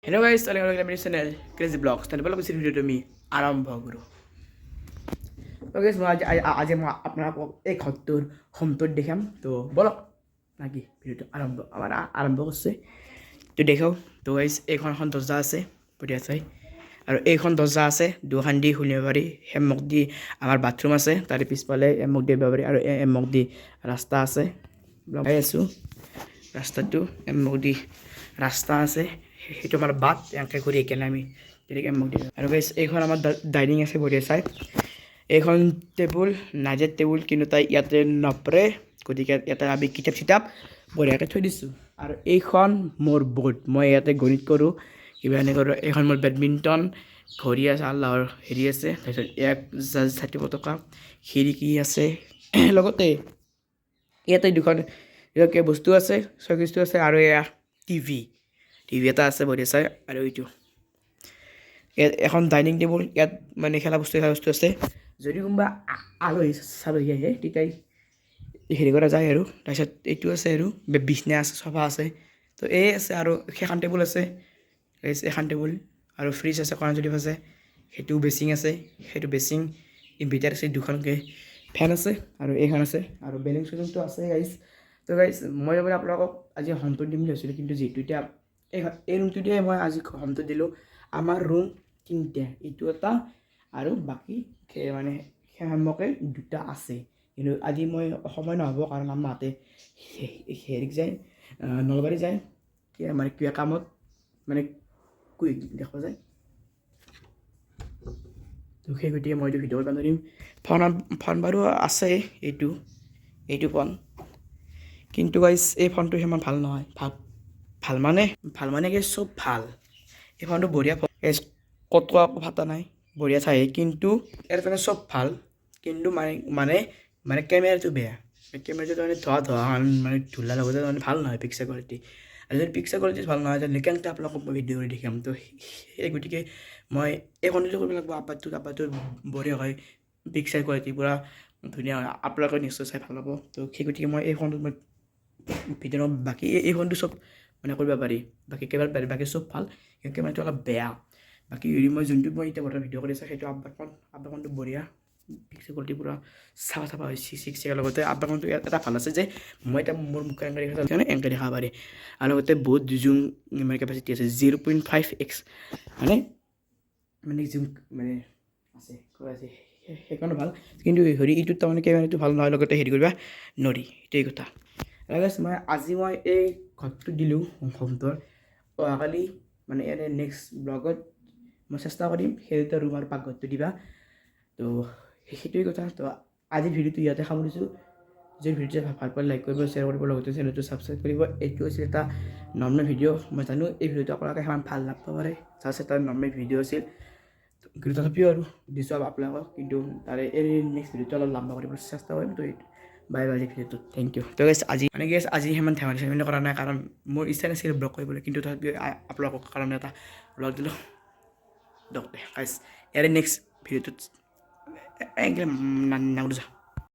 Hello guys, welcome to my channel Crazy Vlogs. Tadi malam video demi আৰম্ভ কৰো। তো guys মই আজি মই আপোনালোকক এই ঘৰটোৰ হোমটোৰ দেখাম। তো বলক নাকি ভিডিওটো আৰম্ভ কৰিছে। তো দেখাও। তো guys এইখন দৰজা আছে বুঢ়িয়া চাই আৰু এইখন দৰজা আছে দুখন দি খুলিব পাৰি। হেমক দি আমাৰ বাথৰুম আছে তাৰ পিছফালে হেমক দিব পাৰি আৰু হেমক দি ৰাস্তা আছে। লগাই আছো ৰাস্তাটো হেমক দি ৰাস্তা আছে। সেইটো আমাৰ বাট এনেকৈ কৰি একেনে আমি তেনেকৈ মোক দিওঁ আৰু গাইছ এইখন আমাৰ ডাইনিং আছে বঢ়িয়া চাই। এইখন টেবুল নাজেত টেবুল কিন্তু তাই ইয়াতে নপৰে গতিকে ইয়াতে আমি কিতাপ চিতাপ বঢ়িয়াকৈ থৈ দিছোঁ। আৰু এইখন মোৰ বৰ্ড মই ইয়াতে গণিত কৰোঁ কিবা এনে কৰোঁ। এইখন মোৰ বেডমিণ্টন ঘড়ী আছে আল্লাহৰ হেৰি আছে তাৰপিছত 160 টকা খিৰিকী আছে লগতে ইয়াতে দুখন বস্তু আছে চকেজটো আছে আৰু এয়া টিভি এটা আছে বঢ়িয়া চাই। আৰু এইটো এখন ডাইনিং টেবুল ইয়াত মানে খেলা বস্তু আছে যদি কোনোবা আলহী চালহী আহে তেতিয়া হেৰি কৰা যায়। আৰু তাৰপিছত এইটো আছে আৰু বিছনা আছে চফা আছে। তো এই আছে আৰু সেইখন টেবুল আছে এখন টেবুল আৰু ফ্ৰিজ আছে কণাজুলি আছে সেইটো বেচিং আছে সেইটো বেচিং ইনভাৰ্টাৰ আছে দুখনকৈ ফেন আছে আৰু এইখন আছে আৰু বেলিং চেলিংটো আছে গাইজ। তো গাইজ মই আপোনালোকক আজি হোমটো দিম বুলি ভাবিছিলোঁ কিন্তু যিহেতু এতিয়া এই ৰুমটোতে মই আজি হোমটো দিলোঁ। আমাৰ ৰুম তিনিটা এইটো এটা আৰু বাকী মানে সেমকে দুটা আছে কিন্তু আজি মই সময় নহ'ব কাৰণ আমাৰ মাতে হেৰিক যায় নলবাৰী যায় মানে কিবা কামত মানে কৈ দেখা যায়। তো সেই গতিকে মই এইটো ভিডিঅ' কৰিব নোৱাৰিম। ফোন বাৰু আছে এইটো ফোন কিন্তু গাইজ এই ফোনটো সিমান ভাল নহয়। ভাল মানে কি চব ভাল এই ফোনটো বঢ়িয়া ফোন ক'তো একো ফাটা নাই বঢ়িয়া চাই কিন্তু ইয়াৰ কাৰণে চব ভাল কিন্তু মানে কেমেৰাটো বেয়া। কেমেৰাটো মানে ধোৱা মানে ধূলাৰ লগতে মানে ভাল নহয় পিক্সাৰ কোৱালিটি। আৰু যদি পিক্সাৰ কোৱালিটি ভাল নহয় তেন্তে কেনেকৈ আপোনালোকক মই ভিডিঅ' কৰি দেখাম। তো সেই গতিকে মই এই কণ্টেণ্টটো কৰিব লাগিব। আপাৰটো বঢ়িয়া হয় পিক্সাৰ কোৱালিটি পূৰা ধুনীয়া হয় আপোনালোকে নিশ্চয় চাই ভাল পাব। তো সেই গতিকে মই এই ফোনটো মই ভিডিঅ' বাকী এই ফোনটো চব মানে কৰিব পাৰি বাকী কেমেৰা পাৰি বাকী চব ভাল কিন্তু কেমেৰাটো অলপ বেয়া। বাকী মই যোনটো মই এতিয়া বৰ্তমান ভিডিঅ' কৰি আছোঁ সেইটো আব্বাখনটো বঢ়িয়া পিক্সাৰ কোৱালিটি পূৰা চাফা হয় 6 লগতে আব্বাখনটো এটা ভাল আছে যে মই এতিয়া মোৰ মুখ এনেকৈ দেখা পাৰি আৰু লগতে বহুত জুম মানে কেপাচিটি আছে 0.5x মানে জুম মানে আছে সেইকাৰণে ভাল কিন্তু হেৰি এইটোত তাৰমানে কেমেৰাটো ভাল নহয় লগতে হেৰি কৰিবা নৰি সেইটোৱেই কথা। মই আজি এই ঘৰটো দিলোঁ হোমটোৰ অহাকালি মানে ইয়াতে নেক্সট ব্লগত মই চেষ্টা কৰিম সেই দুটা ৰুম আৰু পাকঘৰটো দিবা। তো সেইটোৱেই কথা। তো আজি ভিডিঅ'টো ইয়াতে সামৰিছোঁ। যদি ভিডিঅ'টো ভাল পালে লাইক কৰিব শ্বেয়াৰ কৰিব লগতে চেনেলটো ছাবস্ক্ৰাইব কৰিব। এইটো আছিল এটা নৰ্মেল ভিডিঅ' মই জানো এই ভিডিঅ'টো আপোনালোকে সিমান ভাল নাপাব পাৰে জাষ্ট এটা নৰ্মেল ভিডিঅ' আছিল কিন্তু তথাপিও আৰু দিছোঁ আপোনালোকক কিন্তু তাৰে এই নেক্সট ভিডিঅ'টো অলপ লম্বা কৰিবলৈ চেষ্টা কৰিম। তো বাই বাই ভিডিঅ'টো থেংক ইউ। তো গাইছ আজি সিমান ধেমালি কৰা নাই কাৰণ মোৰ ইচ্ছা নাছিল ব্লগ কৰিবলৈ কিন্তু তথাপিও আপোনালোকৰ কাৰণে এটা ব্লগ দিলোঁ। গাইছ ইয়াৰে নেক্সট ভিডিঅ'টোত নাম